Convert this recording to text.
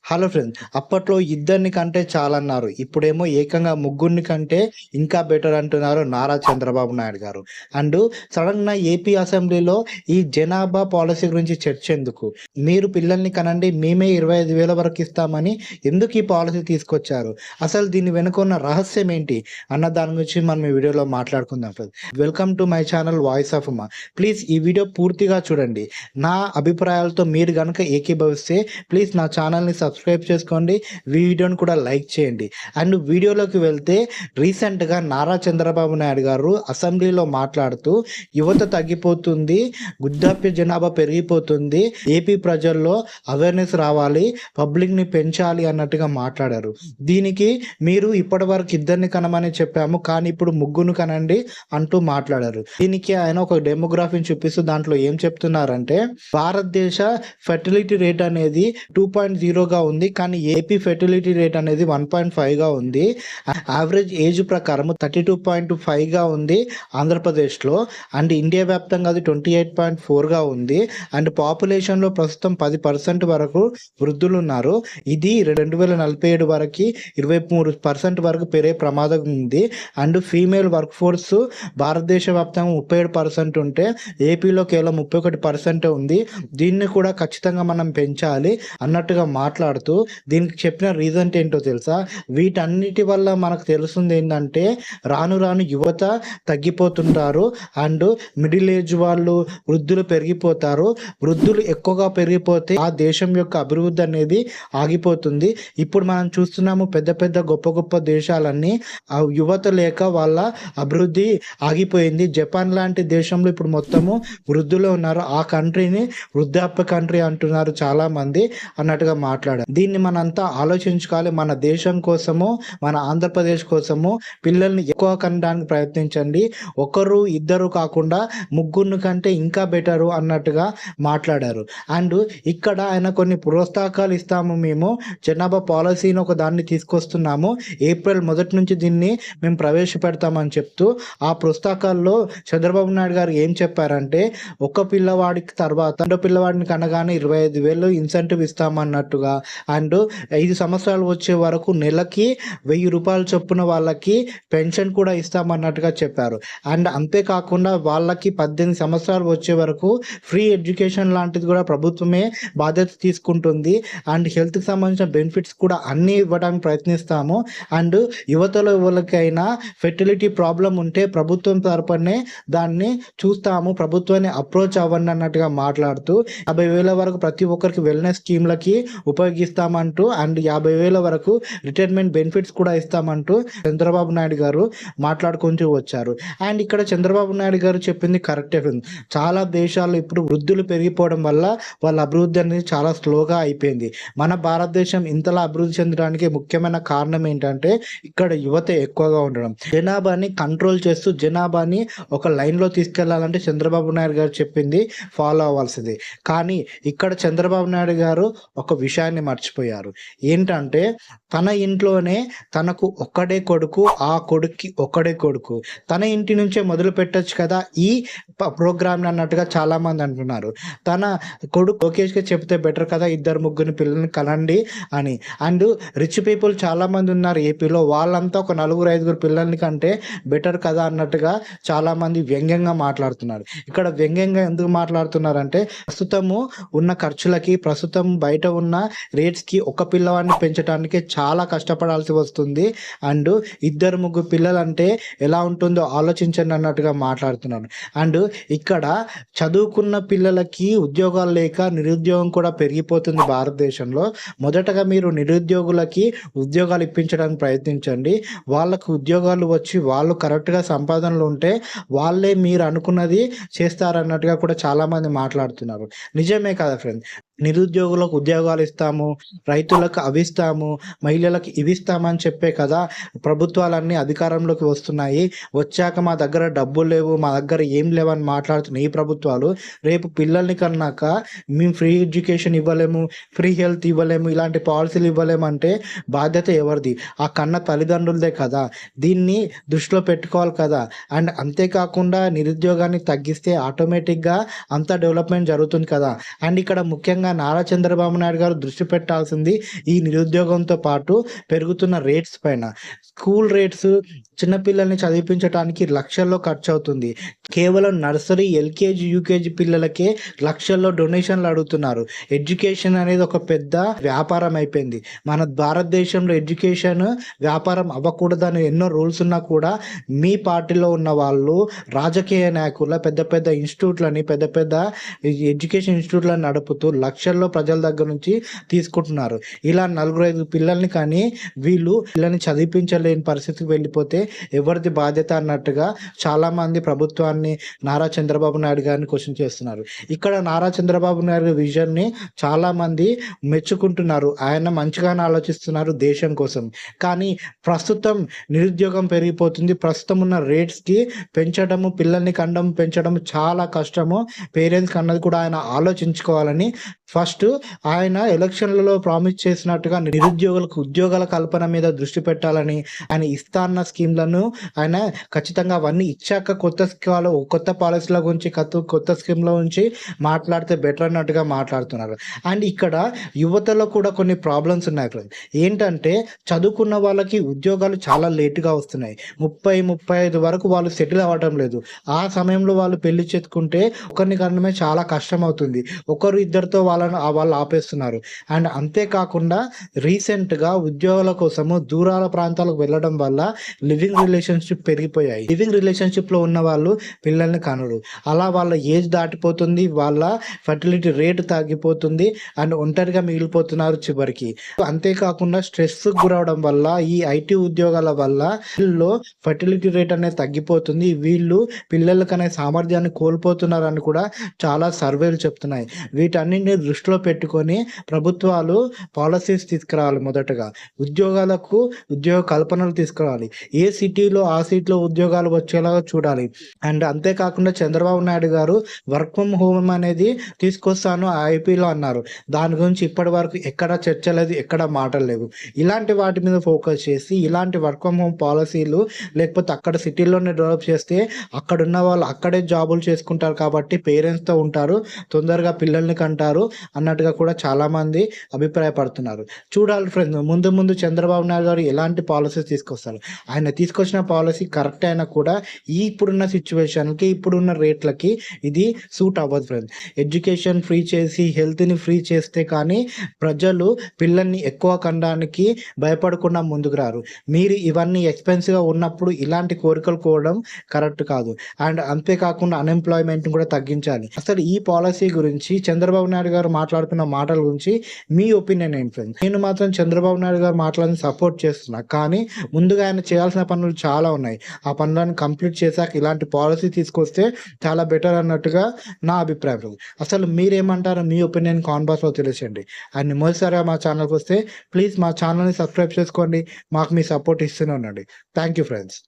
Hello friends. అప్పట్లో ఇద్దరిని కంటే చాలన్నారు. ఇప్పుడేమో ఏకంగా ముగ్గురిని కంటే ఇంకా బెటర్ అంటున్నారు నారా చంద్రబాబు నాయుడు గారు. అండ్ సడెన్‌గా ఏపీ అసెంబ్లీలో ఈ జనాభా పాలసీ గురించి చర్చ ఎందుకు? మీరు పిల్లల్ని కనండి మేమే 25,000 వరకు ఇస్తామని ఎందుకు ఈ పాలసీ తీసుకొచ్చారు? అసలు దీని వెనుక ఉన్న రహస్యం ఏంటి? అన్న దాని గురించి మనం ఈ వీడియోలో మాట్లాడుకుందాం friends. Welcome to my channel voice of Uma. Please ఈ వీడియో పూర్తిగా చూడండి. నా అభిప్రాయాలతో మీరు గనుక ఏకీభవిస్తే ప్లీజ్ నా ఛానల్‌ని సబ్స్క్రైబ్ చేసుకోండి. వీడియోని కూడా లైక్ చేయండి. అండ్ వీడియోలోకి వెళ్తే రీసెంట్‌గా నారా చంద్రబాబు నాయుడు గారు అసెంబ్లీలో మాట్లాడుతూ యువత తగ్గిపోతుంది, వృద్ధాప్య జనాభా పెరిగిపోతుంది, ఏపీ ప్రజల్లో అవేర్నెస్ రావాలి, పబ్లిక్‌ని పెంచాలి అన్నట్టుగా మాట్లాడారు. దీనికి మీరు ఇప్పటివరకు ఇద్దరిని కనమని చెప్పాము, కానీ ఇప్పుడు ముగ్గురు కనండి అంటూ మాట్లాడారు. దీనికి ఆయన ఒక డెమోగ్రఫీని చూపిస్తూ దాంట్లో ఏం చెప్తున్నారంటే భారతదేశ ఫెర్టిలిటీ రేట్ అనేది 2.0గా ఉంది, కానీ ఏపీ ఫెర్టిలిటీ రేట్ అనేది 1.5గా ఉంది. యావరేజ్ ఏజ్ ప్రకారం 32.5గా ఉంది ఆంధ్రప్రదేశ్లో. అండ్ ఇండియా వ్యాప్తంగా అది 28.4గా ఉంది. అండ్ పాపులేషన్లో ప్రస్తుతం 10% వరకు వృద్ధులు ఉన్నారు. ఇది 2047 వరకు 23% వరకు పెరిగే ప్రమాదం ఉంది. అండ్ ఫీమేల్ వర్క్ ఫోర్స్ భారతదేశ వ్యాప్తంగా 37% ఉంటే ఏపీలో కేవలం 31% ఉంది. దీన్ని కూడా ఖచ్చితంగా మనం పెంచాలి అన్నట్టుగా మాట్లాడుతూ దీనికి చెప్పిన రీజన్ ఏంటో తెలుసా? వీటన్నిటి వల్ల మనకు తెలుస్తుంది ఏంటంటే రాను రాను యువత తగ్గిపోతుంటారు. అండ్ మిడిల్ ఏజ్ వాళ్ళు వృద్ధులు పెరిగిపోతారు. వృద్ధులు ఎక్కువగా పెరిగిపోతే ఆ దేశం యొక్క అభివృద్ధి అనేది ఆగిపోతుంది. ఇప్పుడు మనం చూస్తున్నాము పెద్ద పెద్ద గొప్ప గొప్ప దేశాలన్నీ ఆ యువత లేక వాళ్ళ అభివృద్ధి ఆగిపోయింది. జపాన్ లాంటి దేశంలో ఇప్పుడు మొత్తము వృద్ధులు ఉన్నారు. ఆ కంట్రీని వృద్ధాప్య కంట్రీ అంటున్నారు చాలా మంది అన్నట్టుగా మాట్లాడారు. దీన్ని మనంతా ఆలోచించుకోవాలి. మన దేశం కోసము, మన ఆంధ్రప్రదేశ్ కోసము పిల్లల్ని ఎక్కువ కనడానికి ప్రయత్నించండి. ఒకరు ఇద్దరు కాకుండా ముగ్గురు కంటే ఇంకా బెటరు అన్నట్టుగా మాట్లాడారు. అండ్ ఇక్కడ ఆయన కొన్ని ప్రోత్సాహకాలు ఇస్తాము, మేము జనాభా పాలసీని ఒక దాన్ని తీసుకొస్తున్నాము, ఏప్రిల్ 1 నుంచి దీన్ని మేము ప్రవేశపెడతామని చెప్తూ ఆ పుస్తకాల్లో చంద్రబాబు నాయుడు గారు ఏం చెప్పారంటే ఒక పిల్లవాడికి తర్వాత రెండో పిల్లవాడిని కనగానే 25,000 ఇన్సెంటివ్ ఇస్తామన్నట్టుగా. అండ్ 5 సంవత్సరాలు వచ్చే వరకు నెలకి 1,000 రూపాయల చొప్పున వాళ్ళకి పెన్షన్ కూడా ఇస్తామన్నట్టుగా చెప్పారు. అండ్ అంతేకాకుండా వాళ్ళకి 18 సంవత్సరాలు వచ్చే వరకు ఫ్రీ ఎడ్యుకేషన్ లాంటిది కూడా ప్రభుత్వమే బాధ్యత తీసుకుంటుంది. అండ్ హెల్త్కి సంబంధించిన బెనిఫిట్స్ కూడా అన్నీ ఇవ్వడానికి ప్రయత్నిస్తాము. అండ్ యువతలో ఎవరికైనా ఫెర్టిలిటీ ప్రాబ్లం ఉంటే ప్రభుత్వం తరపునే దాన్ని చూస్తాము, ప్రభుత్వాన్ని అప్రోచ్ అవ్వండి అన్నట్టుగా మాట్లాడుతూ 50,000 వరకు ప్రతి ఒక్కరికి వెల్నెస్ స్కీమ్లకి ఉపయోగిస్తామంటూ అండ్ 50,000 వరకు రిటైర్మెంట్ బెనిఫిట్స్ కూడా ఇస్తామంటూ చంద్రబాబు నాయుడు గారు మాట్లాడుకుంటూ వచ్చారు. అండ్ ఇక్కడ చంద్రబాబు నాయుడు గారు చెప్పింది కరెక్టే. చాలా దేశాల్లో ఇప్పుడు వృద్ధులు పెరిగిపోవడం వల్ల వాళ్ళ అభివృద్ధి అనేది చాలా స్లోగా అయిపోయింది. మన భారతదేశం ఇంతలా అభివృద్ధి చెందడానికి ముఖ్యమైన కారణం ఏంటంటే ఇక్కడ యువత ఎక్కువగా ఉండడం. జనాభాని కంట్రోల్ చేస్తూ జనాభాని ఒక లైన్లో తీసుకెళ్లాలంటే చంద్రబాబు నాయుడు గారు చెప్పింది ఫాలో అవ్వాల్సింది. కానీ ఇక్కడ చంద్రబాబు నాయుడు గారు ఒక విషయాన్ని మర్చిపోయారు. ఏంటంటే తన ఇంట్లోనే తనకు ఒక్కడే కొడుకు, ఆ కొడుక్కి ఒక్కడే కొడుకు, తన ఇంటి నుంచే మొదలు పెట్టచ్చు కదా ఈ ప్రోగ్రామ్ అన్నట్టుగా చాలామంది అంటున్నారు. తన కొడుకు లోకేష్కి చెప్తే బెటర్ కదా ఇద్దరు ముగ్గురు పిల్లల్ని కనండి అని. అండ్ రిచ్ పీపుల్ చాలామంది ఉన్నారు ఏపీలో, వాళ్ళంతా ఒక 4-5 పిల్లల్ని కంటే బెటర్ కదా అన్నట్టుగా చాలామంది వ్యంగ్యంగా మాట్లాడుతున్నారు. ఇక్కడ వ్యంగ్యంగా ఎందుకు మాట్లాడుతున్నారంటే ప్రస్తుతము ఉన్న ఖర్చులకి, ప్రస్తుతం బయట ఉన్న రేట్స్కి ఒక పిల్లవాడిని పెంచడానికి చాలా కష్టపడాల్సి వస్తుంది. అండ్ 2-3 పిల్లలు అంటే ఎలా ఉంటుందో ఆలోచించండి అన్నట్టుగా మాట్లాడుతున్నారు. అండ్ ఇక్కడ చదువుకున్న పిల్లలకి ఉద్యోగాలు లేక నిరుద్యోగం కూడా పెరిగిపోతుంది భారతదేశంలో. మొదటగా మీరు నిరుద్యోగులకి ఉద్యోగాలు ఇప్పించడానికి ప్రయత్నించండి. వాళ్ళకు ఉద్యోగాలు వచ్చి వాళ్ళు కరెక్ట్గా సంపాదనలు ఉంటే వాళ్ళే మీరు అనుకున్నది చేస్తారన్నట్టుగా కూడా చాలామంది మాట్లాడుతున్నారు. నిజమే కదా ఫ్రెండ్స్? నిరుద్యోగులకు ఉద్యోగాలు ఇస్తాము, రైతులకు అవి ఇస్తాము, మహిళలకు ఇవి ఇస్తామని చెప్పే కదా ప్రభుత్వాలన్నీ అధికారంలోకి వస్తున్నాయి. వచ్చాక మా దగ్గర డబ్బులు లేవు, మా దగ్గర ఏం లేవని మాట్లాడుతున్న ఈ ప్రభుత్వాలు రేపు పిల్లల్ని కన్నాక మేము ఫ్రీ ఎడ్యుకేషన్ ఇవ్వలేము, ఫ్రీ హెల్త్ ఇవ్వలేము, ఇలాంటి పాలసీలు ఇవ్వలేము అంటే బాధ్యత ఎవరిది? ఆ కన్న తల్లిదండ్రులదే కదా. దీన్ని దృష్టిలో పెట్టుకోవాలి కదా. అండ్ అంతేకాకుండా నిరుద్యోగాన్ని తగ్గిస్తే ఆటోమేటిక్గా అంత డెవలప్మెంట్ జరుగుతుంది కదా. అండ్ ఇక్కడ ముఖ్యంగా ముఖ్యంగా నారా చంద్రబాబు నాయుడు గారు దృష్టి పెట్టాల్సింది ఈ నిరుద్యోగంతో పాటు పెరుగుతున్న రేట్స్ పైన. స్కూల్ రేట్స్ చిన్నపిల్లల్ని చదివించటానికి లక్షల్లో ఖర్చవుతుంది. కేవలం నర్సరీ, ఎల్‌కేజీ, యూకేజీ పిల్లలకే లక్షల్లో డొనేషన్‌లు అడుగుతున్నారు. ఎడ్యుకేషన్ అనేది ఒక పెద్ద వ్యాపారం అయిపోయింది. మన భారతదేశంలో ఎడ్యుకేషన్ వ్యాపారం అవ్వకూడదని ఎన్నో రూల్స్ ఉన్నా కూడా మీ పార్టీలో ఉన్న వాళ్ళు రాజకీయ నాయకుల పెద్ద పెద్ద ఇన్‌స్టిట్యూట్‌లని, పెద్ద పెద్ద ఎడ్యుకేషన్ ఇన్‌స్టిట్యూట్‌లని నడుపుతూ లక్షల్లో ప్రజల దగ్గర నుంచి తీసుకుంటున్నారు. ఇలా నలుగురు, ఐదుగురు పిల్లల్ని కానీ వీళ్ళు పిల్లల్ని చదివించలేని పరిస్థితికి వెళ్ళిపోతే ఎవరిది బాధ్యత అన్నట్టుగా చాలామంది ప్రభుత్వాన్ని, నారా చంద్రబాబు నాయుడు గారిని క్వెషన్ చేస్తున్నారు. ఇక్కడ నారా చంద్రబాబు నాయుడు విజన్‌ని చాలామంది మెచ్చుకుంటున్నారు. ఆయన మంచిగానే ఆలోచిస్తున్నారు దేశం కోసం. కానీ ప్రస్తుతం నిరుద్యోగం పెరిగిపోతుంది. ప్రస్తుతం ఉన్న రేట్స్‌కి పెంచడము, పిల్లల్ని కనడం పెంచడం చాలా కష్టము. పేరెంట్స్‌కి అన్నది కూడా ఆయన ఆలోచించుకోవాలని ఫస్ట్ ఆయన ఎలక్షన్‌లలో ప్రామిస్ చేసినట్టుగా నిరుద్యోగులకు ఉద్యోగాల కల్పన మీద దృష్టి పెట్టాలని, ఆయన ఇస్తా అన్న స్కీమ్‌లను ఆయన ఖచ్చితంగా అవన్నీ ఇచ్చాక కొత్త పాలసీల గురించి కొత్త స్కీమ్‌ల గురించి మాట్లాడితే బెటర్ అన్నట్టుగా మాట్లాడుతున్నారు. అండ్ ఇక్కడ యువతలో కూడా కొన్ని ప్రాబ్లమ్స్ ఉన్నాయి ఫ్రెండ్స్. ఏంటంటే చదువుకున్న వాళ్ళకి ఉద్యోగాలు చాలా లేట్‌గా వస్తున్నాయి. 30, 35 వరకు వాళ్ళు సెటిల్ అవ్వటం లేదు. ఆ సమయంలో వాళ్ళు పెళ్లి చేసుకుంటే ఒకరిని కనడమే చాలా కష్టమవుతుంది. ఒకరు ఇద్దరితో వాళ్ళు ఆపేస్తున్నారు. అండ్ అంతేకాకుండా రీసెంట్‌గా ఉద్యోగాల కోసము దూరాల ప్రాంతాలకు వెళ్ళడం వల్ల లివింగ్ రిలేషన్‌షిప్ పెరిగిపోయాయి. లివింగ్ రిలేషన్‌షిప్‌లో ఉన్న వాళ్ళు పిల్లల్ని కనరు. అలా వాళ్ళ ఏజ్ దాటిపోతుంది. వాళ్ళ ఫెర్టిలిటీ రేట్ తగ్గిపోతుంది. అండ్ ఒంటరిగా మిగిలిపోతున్నారు చివరికి. అంతేకాకుండా స్ట్రెస్‌కి గురవడం వల్ల ఈ ఐటీ ఉద్యోగాల వల్ల వీళ్ళలో ఫెర్టిలిటీ రేట్ అనేది తగ్గిపోతుంది. వీళ్ళు పిల్లలు కనే సామర్థ్యాన్ని కోల్పోతున్నారని కూడా చాలా సర్వేలు చెప్తున్నాయి. వీటన్నిటిని దృష్టిలో పెట్టుకొని ప్రభుత్వాలు పాలసీస్ తీసుకురావాలి. మొదటగా ఉద్యోగ కల్పనలు తీసుకురావాలి. ఏ సిటీలో ఆ సీట్లో ఉద్యోగాలు వచ్చేలాగా చూడాలి. అండ్ అంతేకాకుండా చంద్రబాబు నాయుడు గారు వర్క్ ఫ్రమ్ హోమ్ అనేది తీసుకొస్తాను ఐపీలో అన్నారు. దాని గురించి ఇప్పటి వరకు ఎక్కడ చర్చ లేదు, ఎక్కడ మాటలు లేవు. ఇలాంటి వాటి మీద ఫోకస్ చేసి ఇలాంటి వర్క్ ఫ్రమ్ హోమ్ పాలసీలు లేకపోతే అక్కడ సిటీలోనే డెవలప్ చేస్తే అక్కడున్న వాళ్ళు అక్కడే జాబులు చేసుకుంటారు కాబట్టి పేరెంట్స్‌తో ఉంటారు. తొందరగా పిల్లల్ని కంటారు అన్నట్టుగా కూడా చాలామంది అభిప్రాయపడుతున్నారు. చూడాలి ఫ్రెండ్స్, ముందు చంద్రబాబు నాయుడు గారు ఎలాంటి పాలసీస్ తీసుకొస్తారు. ఆయన తీసుకొచ్చిన పాలసీ కరెక్ట్ అయినా కూడా ఇప్పుడున్న సిచ్యువేషన్‌కి, ఇప్పుడున్న రేట్లకి ఇది సూట్ అవ్వదు ఫ్రెండ్స్. ఎడ్యుకేషన్ ఫ్రీ చేసి, హెల్త్‌ని ఫ్రీ చేస్తే కానీ ప్రజలు పిల్లల్ని ఎక్కువ కనడానికి భయపడకుండా ముందుకు రారు. మీరు ఇవన్నీ ఎక్స్‌పెన్సివ్‌గా ఉన్నప్పుడు ఇలాంటి కోరికలు కోరడం కరెక్ట్ కాదు. అండ్ అంతేకాకుండా అన్‌ఎంప్లాయ్‌మెంట్‌ని కూడా తగ్గించాలి. అసలు ఈ పాలసీ గురించి చంద్రబాబు నాయుడు గారు మాట్లాడుతున్న మాటల గురించి మీ ఒపీనియన్ ఏంటి ఫ్రెండ్స్? నేను మాత్రం చంద్రబాబు నాయుడు గారు మాటలను సపోర్ట్ చేస్తున్నా. కానీ ముందుగా ఆయన చేయాల్సిన పనులు చాలా ఉన్నాయి. ఆ పనులను కంప్లీట్ చేశాక ఇలాంటి పాలసీ తీసుకొస్తే చాలా బెటర్ అన్నట్టుగా నా అభిప్రాయం ఫ్రెండ్స్. అసలు మీరేమంటారో మీ ఒపీనియన్ కామెంట్ బాక్స్‌లో తెలియచేయండి. అండ్ మొదటిసారిగా మా ఛానల్‌కి వస్తే ప్లీజ్ మా ఛానల్‌ని సబ్స్క్రైబ్ చేసుకోండి. మాకు మీ సపోర్ట్ ఇస్తూనే ఉండండి. Thank you friends.